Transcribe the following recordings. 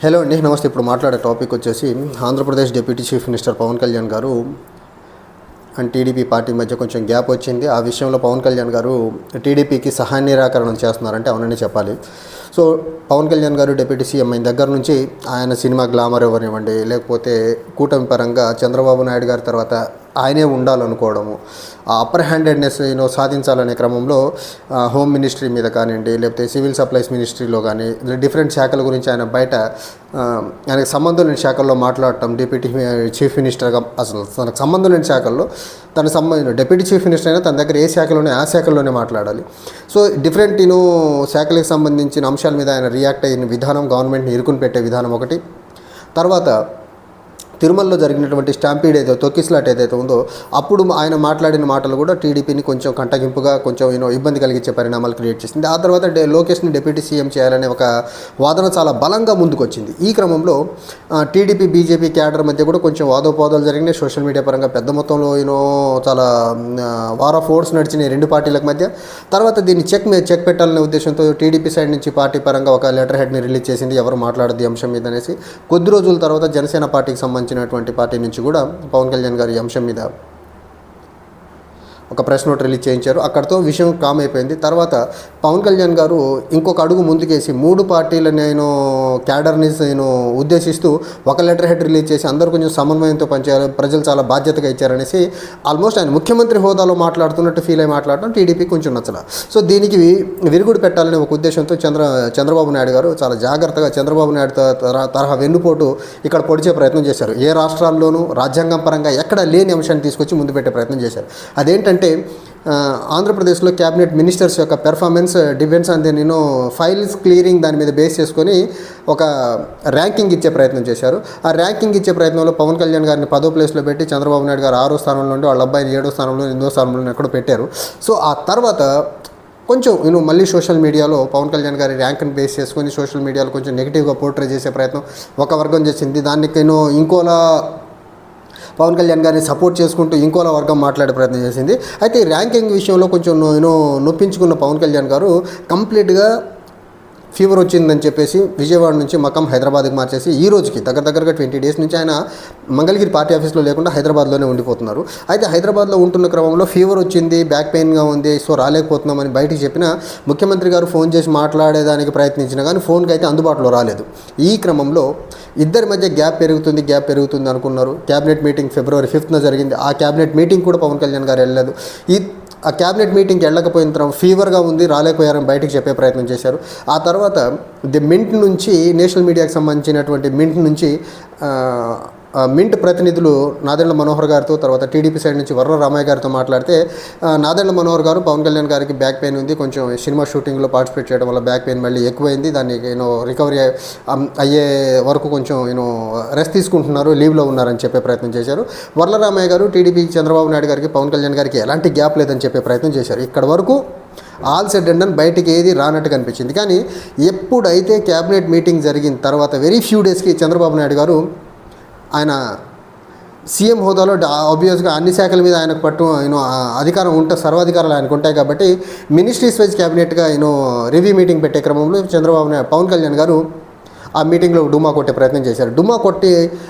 Hello అండి, నమస్తే. ఇప్పుడు మాట్లాడే టాపిక్ వచ్చేసి Andhra Pradesh deputy chief minister Pawan Kalyan గారు అండ్ టీడీపీ పార్టీ మధ్య కొంచెం గ్యాప్ వచ్చింది. ఆ విషయంలో పవన్ కళ్యాణ్ గారు టీడీపీకి సహాయ నిరాకరణం చేస్తున్నారంటే అవునని చెప్పాలి. సో పవన్ కళ్యాణ్ గారు డిప్యూటీ సీఎం అయిన దగ్గర నుంచి ఆయన సినిమా గ్లామర్ ఎవరివ్వండి, లేకపోతే కూటమి పరంగా చంద్రబాబు నాయుడు గారి తర్వాత ఆయనే ఉండాలనుకోవడము, ఆ అప్పర్ హ్యాండెడ్నెస్ సాధించాలనే క్రమంలో హోమ్ మినిస్ట్రీ మీద కానివ్వండి, లేకపోతే సివిల్ సప్లైస్ మినిస్ట్రీలో కానీ డిఫరెంట్ శాఖల గురించి ఆయన బయట ఆయనకు సంబంధం లేని శాఖల్లో మాట్లాడటం, డిప్యూటీ చీఫ్ మినిస్టర్గా అసలు తనకు సంబంధం లేని శాఖల్లో తన డిప్యూటీ చీఫ్ మినిస్టర్ అయినా తన దగ్గర ఏ శాఖలోనే ఆ శాఖల్లోనే మాట్లాడాలి. సో డిఫరెంట్ శాఖలకు సంబంధించిన అంశాల మీద ఆయన రియాక్ట్ అయిన విధానం, గవర్నమెంట్ని ఇరుకుని పెట్టే విధానం ఒకటి. తర్వాత తిరుమలలో జరిగినటువంటి స్టాంపీడ్ ఏదో తొక్కిస్లాట్ ఏదైతే ఉందో అప్పుడు ఆయన మాట్లాడిన మాటలు కూడా టీడీపీని కొంచెం కంటగింపుగా, కొంచెం ఇబ్బంది కలిగించే పరిణామాలు క్రియేట్ చేసింది. ఆ తర్వాత లోకేష్ని డిప్యూటీ సీఎం చేయాలనే ఒక వాదన చాలా బలంగా ముందుకొచ్చింది. ఈ క్రమంలో టీడీపీ బీజేపీ క్యాడర్ మధ్య కూడా కొంచెం వాదోపాదాలు జరిగినాయి. సోషల్ మీడియా పరంగా పెద్ద మొత్తంలో చాలా వార్ ఆఫ్ ఓట్స్ నడిచినాయి రెండు పార్టీలకు మధ్య. తర్వాత దీన్ని చెక్ పెట్టాలనే ఉద్దేశంతో టీడీపీ సైడ్ నుంచి పార్టీ పరంగా ఒక లెటర్ హెడ్ని రిలీజ్ చేసింది, ఎవరు మాట్లాడదు ఈ అంశం మీద అనేసి. కొద్ది రోజుల తర్వాత జనసేన పార్టీకి సంబంధించినటువంటి పార్టీ నుంచి కూడా పవన్ కళ్యాణ్ గారి అంశం మీద ఒక ప్రెస్ నోట్ రిలీజ్ చేయించారు. అక్కడితో విషయం కామ్ అయిపోయింది. తర్వాత పవన్ కళ్యాణ్ గారు ఇంకొక అడుగు ముందుకేసి మూడు పార్టీలను క్యాడర్ని ఉద్దేశిస్తూ ఒక లెటర్ హెడ్ రిలీజ్ చేసి అందరూ కొంచెం సమన్వయంతో పనిచేయాలి, ప్రజలు చాలా బాధ్యతగా ఇచ్చారనేసి ఆల్మోస్ట్ ఆయన ముఖ్యమంత్రి హోదాలో మాట్లాడుతున్నట్టు ఫీల్ అయి మాట్లాడటం టీడీపీ కొంచెం నచ్చల. సో దీనికి విరుగుడు పెట్టాలనే ఒక ఉద్దేశంతో చంద్రబాబు నాయుడు గారు చాలా జాగ్రత్తగా చంద్రబాబు నాయుడు తరహా వెన్నుపోటు ఇక్కడ పొడిచే ప్రయత్నం చేశారు. ఏ రాష్ట్రాల్లోనూ రాజ్యాంగం పరంగా ఎక్కడ లేని అంశాన్ని తీసుకొచ్చి ముందు పెట్టే ప్రయత్నం చేశారు. అదేంటంటే ఆంధ్రప్రదేశ్లో క్యాబినెట్ మినిస్టర్స్ యొక్క performance depends on files clearing దాని మీద బేస్ చేసుకొని ఒక ర్యాంకింగ్ ఇచ్చే ప్రయత్నం చేశారు. ఆ ర్యాంకింగ్ ఇచ్చే ప్రయత్నంలో పవన్ కళ్యాణ్ గారిని 10వ ప్లేస్లో పెట్టి చంద్రబాబు నాయుడు గారు 6వ స్థానంలో ఉండి వాళ్ళ అబ్బాయిని 7వ స్థానంలో 8వ స్థానంలో ఎక్కడో పెట్టారు. సో ఆ తర్వాత కొంచెం మళ్ళీ సోషల్ మీడియాలో పవన్ కళ్యాణ్ గారి ర్యాంక్ని బేస్ చేసుకొని సోషల్ మీడియాలో కొంచెం నెగిటివ్గా పోర్ట్రే చేసే ప్రయత్నం ఒక వర్గం చేసింది. దానికి ఇంకోలా పవన్ కళ్యాణ్ గారిని సపోర్ట్ చేసుకుంటూ ఇంకోలా వర్గం మాట్లాడే ప్రయత్నం చేసింది. అయితే ఈ ర్యాంకింగ్ విషయంలో కొంచెం నొప్పించుకున్న పవన్ కళ్యాణ్ గారు కంప్లీట్గా ఫీవర్ వచ్చిందని చెప్పేసి విజయవాడ నుంచి మకం హైదరాబాద్కి మార్చేసి ఈ రోజుకి దగ్గరగా 20 డేస్ నుంచి ఆయన మంగళగిరి పార్టీ ఆఫీస్లో లేకుండా హైదరాబాద్లోనే ఉండిపోతున్నారు. అయితే హైదరాబాద్లో ఉంటున్న క్రమంలో ఫీవర్ వచ్చింది, బ్యాక్ పెయిన్గా ఉంది, సో రాలేకపోతున్నామని బయటికి చెప్పిన ముఖ్యమంత్రి గారు ఫోన్ చేసి మాట్లాడేదానికి ప్రయత్నించినా కానీ ఫోన్కి అయితే అందుబాటులో రాలేదు. ఈ క్రమంలో ఇద్దరి మధ్య గ్యాప్ పెరుగుతుంది అనుకున్నారు. క్యాబినెట్ మీటింగ్ February 5th జరిగింది. ఆ క్యాబినెట్ మీటింగ్ కూడా పవన్ కళ్యాణ్ గారు వెళ్ళలేదు. ఆ క్యాబినెట్ మీటింగ్కి వెళ్ళకపోయిన తర్వాత ఫీవర్గా ఉంది, రాలేకపోయారని బయటికి చెప్పే ప్రయత్నం చేశారు. ఆ తర్వాత ది మింట్ నుంచి నేషనల్ మీడియాకి సంబంధించినటువంటి మింట్ ప్రతినిధులు నాదెండ్ల మనోహర్ గారితో, తర్వాత టీడీపీ సైడ్ నుంచి వర్ర రామయ్య గారితో మాట్లాడితే నాదెండ్ల మనోహర్ గారు పవన్ కళ్యాణ్ గారికి బ్యాక్ పెయిన్ ఉంది, కొంచెం సినిమా షూటింగ్లో పార్టిసిపేట్ చేయడం వల్ల బ్యాక్ పెయిన్ మళ్ళీ ఎక్కువైంది, దానికి రికవరీ అయ్యే వరకు కొంచెం రెస్ట్ తీసుకుంటున్నారు, లీవ్లో ఉన్నారని చెప్పే ప్రయత్నం చేశారు. వర్ల రామయ్య గారు టీడీపీ చంద్రబాబు నాయుడు గారికి పవన్ కళ్యాణ్ గారికి ఎలాంటి గ్యాప్ లేదని చెప్పే ప్రయత్నం చేశారు. ఇక్కడ వరకు ఆల్ సెడ్ అండ్ డన్, బయటికి ఏది రానట్టు కనిపించింది. కానీ ఎప్పుడైతే క్యాబినెట్ మీటింగ్ జరిగిన తర్వాత వెరీ ఫ్యూ డేస్కి చంద్రబాబు నాయుడు గారు ఆయన సీఎం హోదాలో ఆబ్వియస్గా అన్ని శాఖల మీద ఆయనకు అధికారం సర్వాధికారాలు ఆయనకు ఉంటాయి కాబట్టి మినిస్ట్రీస్ వైజ్ క్యాబినెట్గా రివ్యూ మీటింగ్ పెట్టే క్రమంలో పవన్ కళ్యాణ్ గారు ఆ మీటింగ్లో డుమా కొట్టే ప్రయత్నం చేశారు. డుమా కొట్టి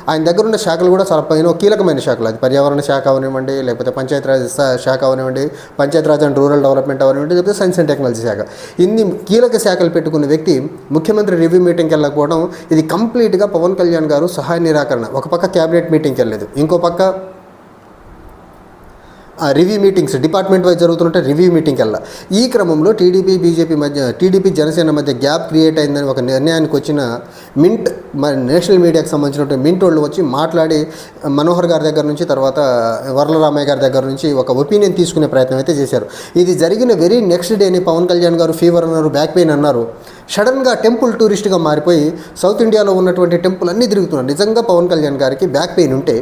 ఆయన దగ్గర ఉన్న శాఖలు కూడా చాలా కీలకమైన శాఖలు, అది పర్యావరణ శాఖ అవనివ్వండి, లేకపోతే పంచాయతీరాజ్ శాఖ అవనివ్వండి, పంచాయతీరాజ్ అండ్ రూరల్ డెవలప్మెంట్ అవనివ్వండి, లేకపోతే సైన్స్ అండ్ టెక్నాలజీ శాఖ, ఇన్ని కీలక శాఖలు పెట్టుకున్న వ్యక్తి ముఖ్యమంత్రి రివ్యూ మీటింగ్కి వెళ్ళకపోవడం, ఇది కంప్లీట్గా పవన్ కళ్యాణ్ గారు సహాయ నిరాకరణ. ఒక పక్క క్యాబినెట్ మీటింగ్కి వెళ్ళలేదు, ఇంకో పక్క రివ్యూ మీటింగ్స్ డిపార్ట్మెంట్ వైజ్ జరుగుతుంటే రివ్యూ మీటింగ్కి వెళ్ళా. ఈ క్రమంలో టీడీపీ జనసేన మధ్య గ్యాప్ క్రియేట్ అయిందని ఒక నిర్ణయానికి వచ్చిన నేషనల్ మీడియాకి సంబంధించినటువంటి మింట్ వాళ్ళు వచ్చి మాట్లాడి మనోహర్ గారి దగ్గర నుంచి, తర్వాత వర్ల రామయ్య గారి దగ్గర నుంచి ఒక ఒపీనియన్ తీసుకునే ప్రయత్నం అయితే చేశారు. ఇది జరిగిన వెరీ నెక్స్ట్ డేని పవన్ కళ్యాణ్ గారు ఫీవర్ అన్నారు, బ్యాక్ పెయిన్ అన్నారు. సడన్గా టెంపుల్ టూరిస్ట్గా మారిపోయి సౌత్ ఇండియాలో ఉన్నటువంటి టెంపుల్ అన్నీ తిరుగుతున్నారు. నిజంగా పవన్ కళ్యాణ్ గారికి బ్యాక్ పెయిన్ ఉంటే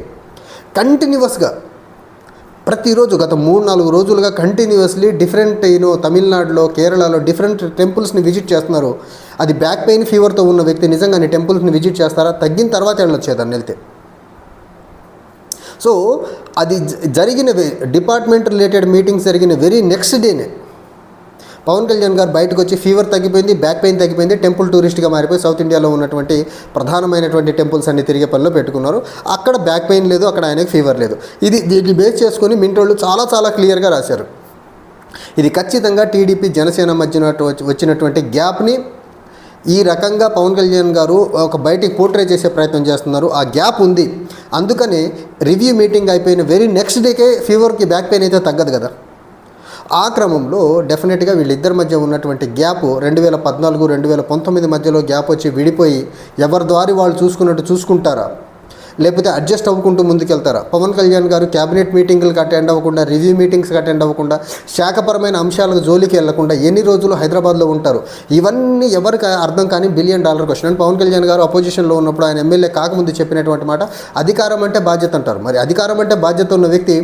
కంటిన్యూస్గా ప్రతిరోజు గత 3-4 రోజులుగా కంటిన్యూస్లీ డిఫరెంట్ తమిళనాడులో, కేరళలో డిఫరెంట్ టెంపుల్స్ని విజిట్ చేస్తున్నారు. అది బ్యాక్ పెయిన్ ఫీవర్తో ఉన్న వ్యక్తి నిజంగానే టెంపుల్స్ని విజిట్ చేస్తారా? తగ్గిన తర్వాత వెళ్ళొచ్చేదాన్ని వెళ్తే. సో అది జరిగిన డిపార్ట్మెంట్ రిలేటెడ్ మీటింగ్స్ జరిగిన వెరీ నెక్స్ట్ డేనే పవన్ కళ్యాణ్ గారు బయటకు వచ్చి ఫీవర్ తగ్గిపోయింది, బ్యాక్ పెయిన్ తగ్గిపోయింది, టెంపుల్ టూరిస్ట్గా మారిపోయి సౌత్ ఇండియాలో ఉన్నటువంటి ప్రధానమైనటువంటి టెంపుల్స్ అన్ని తిరిగే పనిలో పెట్టుకున్నారు. అక్కడ బ్యాక్ పెయిన్ లేదు, అక్కడ ఆయనకి ఫీవర్ లేదు. దీన్ని బేస్ చేసుకొని మింటోళ్ళు చాలా క్లియర్గా రాశారు. ఇది ఖచ్చితంగా టీడీపీ జనసేన మధ్యన వచ్చినటువంటి గ్యాప్ని ఈ రకంగా పవన్ కళ్యాణ్ గారు ఒక బయటికి పోర్ట్రే చేసే ప్రయత్నం చేస్తున్నారు. ఆ గ్యాప్ ఉంది, అందుకని రివ్యూ మీటింగ్ అయిపోయిన వెరీ నెక్స్ట్ డేకే ఫీవర్కి బ్యాక్ పెయిన్ అయితే తగ్గదు కదా. ఆ క్రమంలో డెఫినెట్గా వీళ్ళిద్దరి మధ్య ఉన్నటువంటి గ్యాప్ 2014, 2019 మధ్యలో గ్యాప్ వచ్చి విడిపోయి ఎవరి ద్వారా వాళ్ళు చూసుకున్నట్టు చూసుకుంటారా, లేకపోతే అడ్జస్ట్ అవ్వకుంటూ ముందుకెళ్తారా? పవన్ కళ్యాణ్ గారు క్యాబినెట్ మీటింగులకు అటెండ్ అవ్వకుండా, రివ్యూ మీటింగ్స్కి అటెండ్ అవ్వకుండా, శాఖపరమైన అంశాలకు జోలికి వెళ్లకుండా ఎన్ని రోజులు హైదరాబాద్లో ఉంటారు? ఇవన్నీ ఎవరికి అర్థం కాని $1 billion question. And Pawan Kalyan గారు అపోజిషన్లో ఉన్నప్పుడు ఆయన ఎమ్మెల్యే కాకముందు చెప్పినటువంటి మాట అధికారం అంటే బాధ్యత అంటారు. మరి అధికారం అంటే బాధ్యత ఉన్న వ్యక్తి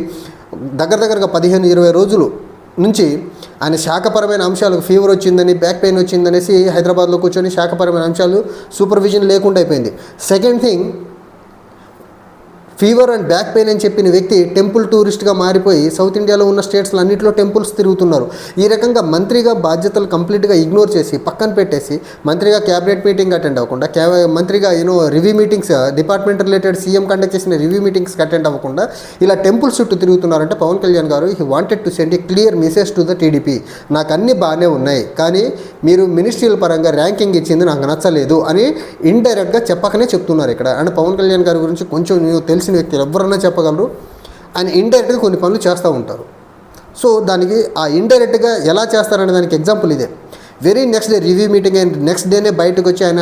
దగ్గరగా 15-20 రోజులు నుంచి ఆయన శాఖపరమైన అంశాలకు ఫీవర్ వచ్చిందని, బ్యాక్ పెయిన్ వచ్చిందనేసి హైదరాబాద్లో కూర్చొని శాఖపరమైన అంశాలు సూపర్విజన్ లేకుండా అయిపోయింది. Second thing, fever and back pain అని చెప్పిన వ్యక్తి టెంపుల్ టూరిస్ట్గా మారిపోయి సౌత్ ఇండియాలో ఉన్న స్టేట్స్లో అన్నింటిలో టెంపుల్స్ తిరుగుతున్నారు. ఈ రకంగా మంత్రిగా బాధ్యతలు కంప్లీట్గా ఇగ్నోర్ చేసి పక్కన పెట్టేసి, మంత్రిగా క్యాబినెట్ మీటింగ్ అటెండ్ అవ్వకుండా, మంత్రిగా review meetings, department related CM conduct చేసిన రివ్యూ మీటింగ్స్కి అటెండ్ అవ్వకుండా ఇలా టెంపుల్స్ చుట్టూ తిరుగుతున్నారంటే పవన్ కళ్యాణ్ గారు he wanted to send A clear message to the TDP. నాకు అన్నీ బాగానే ఉన్నాయి, కానీ మీరు మినిస్ట్రియల్ పరంగా ర్యాంకింగ్ ఇచ్చింది నాకు నచ్చలేదు అని ఇండైరెక్ట్గా చెప్పకనే చెప్తున్నారు ఇక్కడ. అండ్ పవన్ కళ్యాణ్ గారి గురించి కొంచెం నేను తెలిసిన వ్యక్తులు ఎవరన్నా చెప్పగలరు, ఆయన ఇండైరెక్ట్గా కొన్ని పనులు చేస్తూ ఉంటారు. సో దానికి ఆ ఇండైరెక్ట్గా ఎలా చేస్తారనే దానికి ఎగ్జాంపుల్ ఇదే. Very next day review meeting అయిన నెక్స్ట్ డేనే బయటకు వచ్చి ఆయన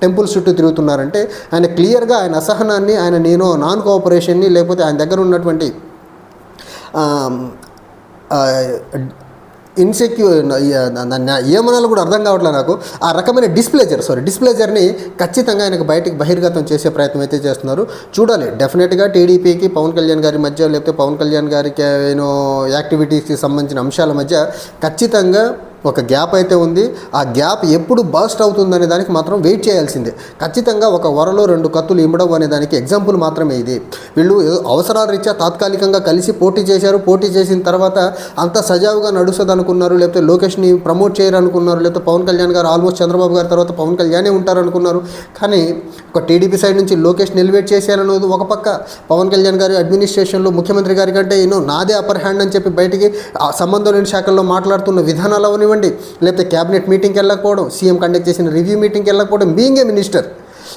టెంపుల్స్ చుట్టూ తిరుగుతున్నారంటే ఆయన క్లియర్గా ఆయన అసహనాన్ని, ఆయన నాన్ కోఆపరేషన్ని, లేకపోతే ఆయన దగ్గర ఉన్నటువంటి ఏమనాలో కూడా అర్థం కావట్లేదు నాకు. ఆ రకమైన డిస్ప్లేజర్ని ఖచ్చితంగా ఆయనకు బయటికి బహిర్గతం చేసే ప్రయత్నం అయితే చేస్తున్నారు. చూడాలి, డెఫినెట్గా టీడీపీకి పవన్ కళ్యాణ్ గారి మధ్య, లేకపోతే పవన్ కళ్యాణ్ గారికి యాక్టివిటీస్కి సంబంధించిన అంశాల మధ్య ఖచ్చితంగా ఒక గ్యాప్ అయితే ఉంది. ఆ గ్యాప్ ఎప్పుడు బర్స్ట్ అవుతుందనే దానికి మాత్రం వెయిట్ చేయాల్సిందే. ఖచ్చితంగా ఒక వరలో 2 కత్తులు ఇమ్మడం అనే దానికి ఎగ్జాంపుల్ మాత్రమే ఇది. వీళ్ళు అవసరాల రీత్యా తాత్కాలికంగా కలిసి పోటీ చేశారు. పోటీ చేసిన తర్వాత అంత సజావుగా నడుస్తుంది అనుకున్నారు, లేకపోతే లోకేష్ని ప్రమోట్ చేయాలనుకున్నారు, లేకపోతే పవన్ కళ్యాణ్ గారు ఆల్మోస్ట్ చంద్రబాబు గారి తర్వాత పవన్ కళ్యాణే ఉంటారనుకున్నారు. కానీ ఒక టీడీపీ సైడ్ నుంచి లోకేష్ని ఎలివేట్ చేశారన్నది ఒక పక్క, పవన్ కళ్యాణ్ గారి అడ్మినిస్ట్రేషన్లో ముఖ్యమంత్రి గారి కంటే నాదే అప్పర్ హ్యాండ్ అని చెప్పి బయటికి సంబంధం లేని శాఖల్లో మాట్లాడుతున్న విధానాలు అవనివ్వండి, లేకపోతే క్యాబినెట్ మీటింగ్కి వెళ్ళకపోవడం, సీఎం కండక్ట్ చేసిన రివ్యూ మీటింగ్కి వెళ్ళకపోవడం, బీయింగ్ ఏ మినిస్టర్,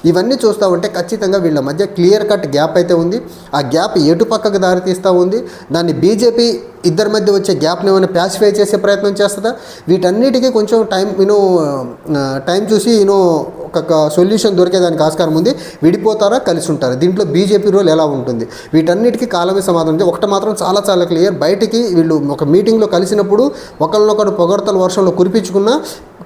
ఇవన్నీ చూస్తూ ఉంటే ఖచ్చితంగా వీళ్ళ మధ్య క్లియర్ కట్ గ్యాప్ అయితే ఉంది. ఆ గ్యాప్ ఎటు పక్కకు దారితీస్తూ ఉంది. దాన్ని బీజేపీ ఇద్దరి మధ్య వచ్చే గ్యాప్ని ఏమైనా ప్యాసిఫై చేసే ప్రయత్నం చేస్తుందా? వీటన్నిటికీ కొంచెం టైం చూసి ఒక సొల్యూషన్ దొరికేదానికి ఆస్కారం ఉంది. విడిపోతారా, కలిసి ఉంటారా, దీంట్లో బీజేపీ రోల్ ఎలా ఉంటుంది, వీటన్నిటికీ కాలమే సమాధానం. ఒకటి మాత్రం చాలా క్లియర్, బయటికి వీళ్ళు ఒక మీటింగ్లో కలిసినప్పుడు ఒకరినొకరు పొగడ్తల వర్షంలో కురిపించుకున్న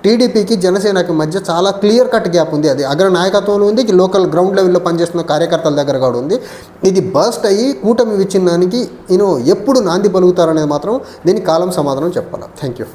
టీడీపీకి జనసేనకి మధ్య చాలా క్లియర్ కట్ గ్యాప్ ఉంది. అది అగ్ర నాయకత్వంలో ఉంది, లోకల్ గ్రౌండ్ లెవెల్లో పనిచేస్తున్న కార్యకర్తల దగ్గర కూడా ఉంది. ఇది బర్స్ట్ అయ్యి కూటమి విచ్ఛిన్నానికి ఎప్పుడు నాంది పలుకుతారనేది మాత్రం దీనికి కాలం సమాధానం చెప్పాలి. Thank you.